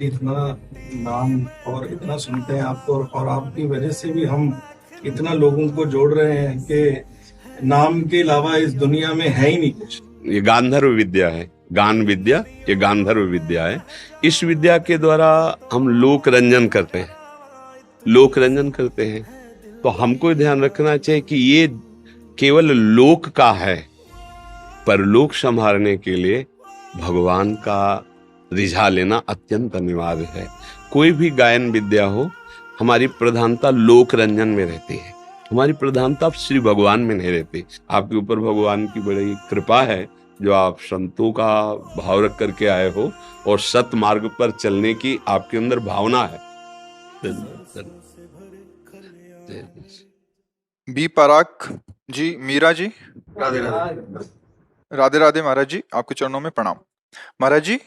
इतना नाम और इतना सुनते हैं आपको, और आपकी वजह से भी हम इतना लोगों को जोड़ रहे हैं कि नाम के अलावा इस दुनिया में है ही नहीं कुछ। ये गांधर्व विद्या है, गान विद्या, ये गांधर्व विद्या है। इस विद्या के द्वारा हम लोक रंजन करते हैं, लोक रंजन करते हैं। तो हमको ध्यान रखना चाहिए कि ये केवल लोक का है, पर लोक संभालने के लिए भगवान का रिझा लेना अत्यंत अनिवार्य है। कोई भी गायन विद्या हो, हमारी प्रधानता लोक रंजन में रहती है, हमारी प्रधानता श्री भगवान में नहीं रहती। आपके ऊपर भगवान की बड़ी कृपा है जो आप संतों का भाव रख करके आए हो और सत मार्ग पर चलने की आपके अंदर भावना है। बी पराग जी, मीरा जी, राधे राधे। राधे राधे महाराज जी, आपके चरणों में प्रणाम। महाराज जी,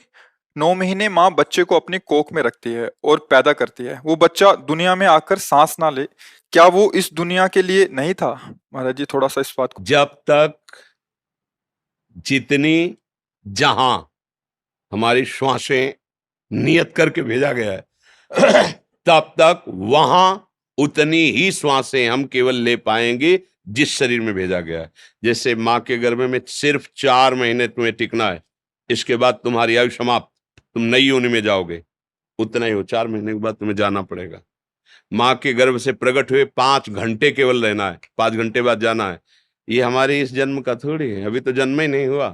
9 महीने माँ बच्चे को अपनी कोख में रखती है और पैदा करती है। वो बच्चा दुनिया में आकर सांस ना ले, क्या वो इस दुनिया के लिए नहीं था? महाराज जी, थोड़ा सा इस बात को। जब तक जितनी जहां हमारी श्वासें नियत करके भेजा गया है तब तक वहां उतनी ही श्वासें हम केवल ले पाएंगे जिस शरीर में भेजा गया है। जैसे माँ के गर्भ में सिर्फ 4 महीने तुम्हें टिकना है, इसके बाद तुम्हारी आयु समाप्त, तुम नई योनि में जाओगे, उतना ही हो। 4 महीने के बाद तुम्हें जाना पड़ेगा। माँ के गर्भ से प्रकट हुए 5 घंटे केवल रहना है, 5 घंटे बाद जाना है। ये हमारे इस जन्म का थोड़ी है, अभी तो जन्म ही नहीं हुआ।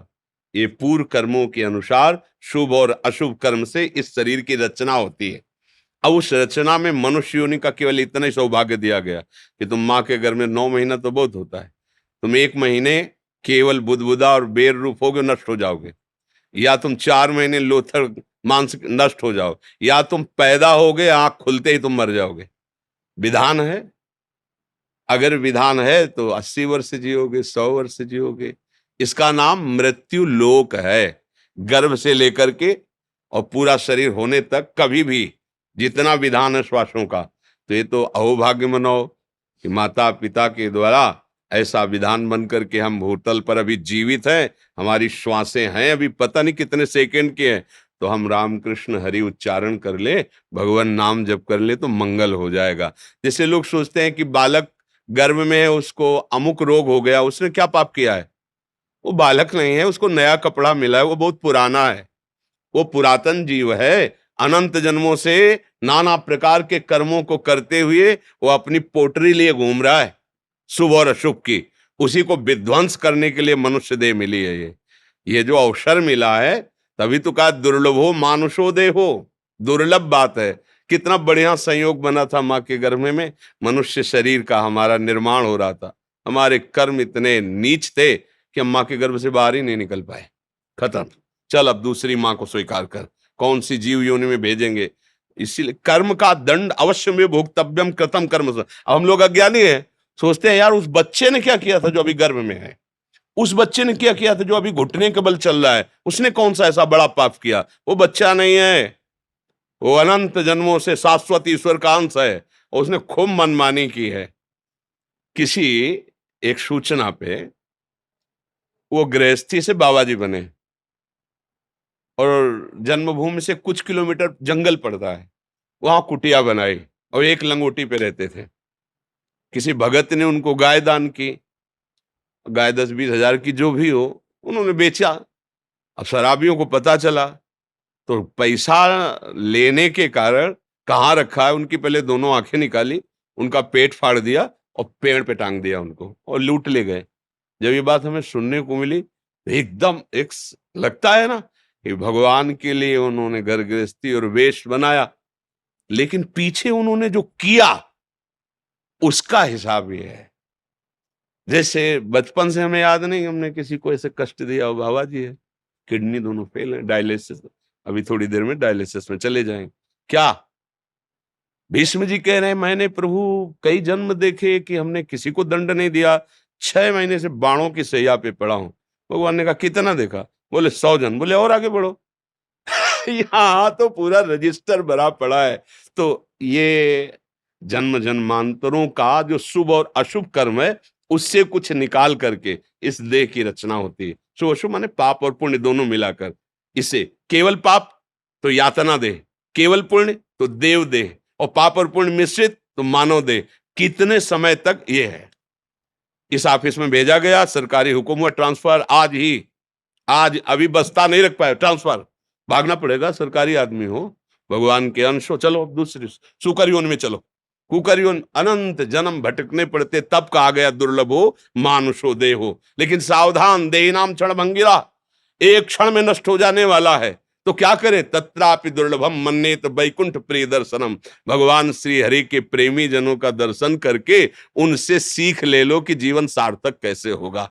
ये पूर्व कर्मों के अनुसार शुभ और अशुभ कर्म से इस शरीर की रचना होती है। अब उस रचना में मनुष्य योनि का केवल इतना ही सौभाग्य दिया गया कि तुम माँ के गर्भ में 9 महीना तो बहुत होता है, तुम 1 महीने केवल बुदबुदा और बेर रूप होगे, नष्ट हो जाओगे, या तुम 4 महीने लोथर मानसिक नष्ट हो जाओ, या तुम पैदा होगे आंख खुलते ही तुम मर जाओगे। विधान है, अगर विधान है तो 80 वर्ष जियोगे, 100 वर्ष जियोगे। इसका नाम मृत्यु लोक है। गर्भ से लेकर के और पूरा शरीर होने तक कभी भी जितना विधान है श्वासों का, तो ये तो अहोभाग्य मनाओ कि माता पिता के द्वारा ऐसा विधान बन करके हम भूतल पर अभी जीवित हैं। हमारी श्वासें हैं अभी पता नहीं कितने सेकंड के हैं, तो हम राम कृष्ण हरि उच्चारण कर ले, भगवान नाम जप कर ले तो मंगल हो जाएगा। जैसे लोग सोचते हैं कि बालक गर्भ में है, उसको अमुक रोग हो गया, उसने क्या पाप किया है? वो बालक नहीं है, उसको नया कपड़ा मिला है, वो बहुत पुराना है, वो पुरातन जीव है। अनंत जन्मों से नाना प्रकार के कर्मों को करते हुए वो अपनी पोटरी लिए घूम रहा है, शुभ और अशुभ की। उसी को विध्वंस करने के लिए मनुष्य देह मिली है। ये जो अवसर मिला है, तभी तो कहा दुर्लभो मानुषो देहो, दुर्लभ बात है। कितना बढ़िया संयोग बना था माँ के गर्भ में, मनुष्य शरीर का हमारा निर्माण हो रहा था। हमारे कर्म इतने नीच थे कि हम माँ के गर्भ से बाहर ही नहीं निकल पाए। खत्म, चल अब दूसरी माँ को स्वीकार कर, कौन सी जीव योनि में भेजेंगे। इसीलिए कर्म का दंड अवश्य में भोक्तव्यम कृतम कर्म। अब हम लोग अज्ञानी हैं, सोचते हैं यार उस बच्चे ने क्या किया था जो अभी गर्भ में है, उस बच्चे ने क्या किया था जो अभी घुटने के बल चल रहा है, उसने कौन सा ऐसा बड़ा पाप किया। वो बच्चा नहीं है, वो अनंत जन्मों से शाश्वत ईश्वर का अंश है, और उसने खूब मनमानी की है। किसी एक सूचना पे वो गृहस्थी से बाबा जी बने, और जन्मभूमि से कुछ किलोमीटर जंगल पड़ता है, वहां कुटिया बनाई और एक लंगोटी पे रहते थे। किसी भगत ने उनको गाय दान की, गाय 10-20 हजार की जो भी हो, उन्होंने बेचा। अब शराबियों को पता चला तो पैसा लेने के कारण कहाँ रखा है, उनकी पहले दोनों आंखें निकाली, उनका पेट फाड़ दिया और पेड़ पे टांग दिया उनको, और लूट ले गए। जब ये बात हमें सुनने को मिली तो एकदम लगता है ना कि भगवान के लिए उन्होंने घर गृहस्थी और वेश बनाया, लेकिन पीछे उन्होंने जो किया उसका हिसाब ये है। जैसे बचपन से हमें याद नहीं हमने किसी को ऐसे कष्ट दिया हो। बाबा जी है, किडनी दोनों फेल है, डायलिसिस, अभी थोड़ी देर में डायलिसिस में चले जाएंगे। क्या भीष्म जी कह रहे हैं, मैंने प्रभु कई जन्म देखे कि हमने किसी को दंड नहीं दिया, 6 महीने से बाणों की सैया पे पड़ा हूं। भगवान ने कहा कितना देखा? बोले 100 जन्म। बोले और आगे बढ़ो। यहाँ तो पूरा रजिस्टर भरा पड़ा है। तो ये जन्म जन्मांतरों का जो शुभ और अशुभ कर्म है, उससे कुछ निकाल करके इस देह की रचना होती है। शुभ अशुभ माने पाप और पुण्य दोनों मिलाकर। इसे केवल पाप तो यातना देह, केवल पुण्य तो देव देह और पाप और पुण्य मिश्रित तो मानव देह। कितने समय तक ये है। इस ऑफिस में भेजा गया, सरकारी हुक्म हुआ ट्रांसफर, आज अभी बस्ता नहीं रख पाए, ट्रांसफर, भागना पड़ेगा, सरकारी आदमी हो, भगवान के अंश हो, चलो दूसरी सुकरयोन में चलो। कुकरयोन अनंत जन्म भटकने पड़ते, तब कहा गया दुर्लभ हो मानुषो देह हो। लेकिन सावधान, देह नाम क्षण भंगिरा, एक क्षण में नष्ट हो जाने वाला है। तो क्या करे, तत्रापि दुर्लभम मन्येत वैकुंठ प्रिय दर्शनम। भगवान श्री हरि के प्रेमी जनों का दर्शन करके उनसे सीख ले लो कि जीवन सार्थक कैसे होगा।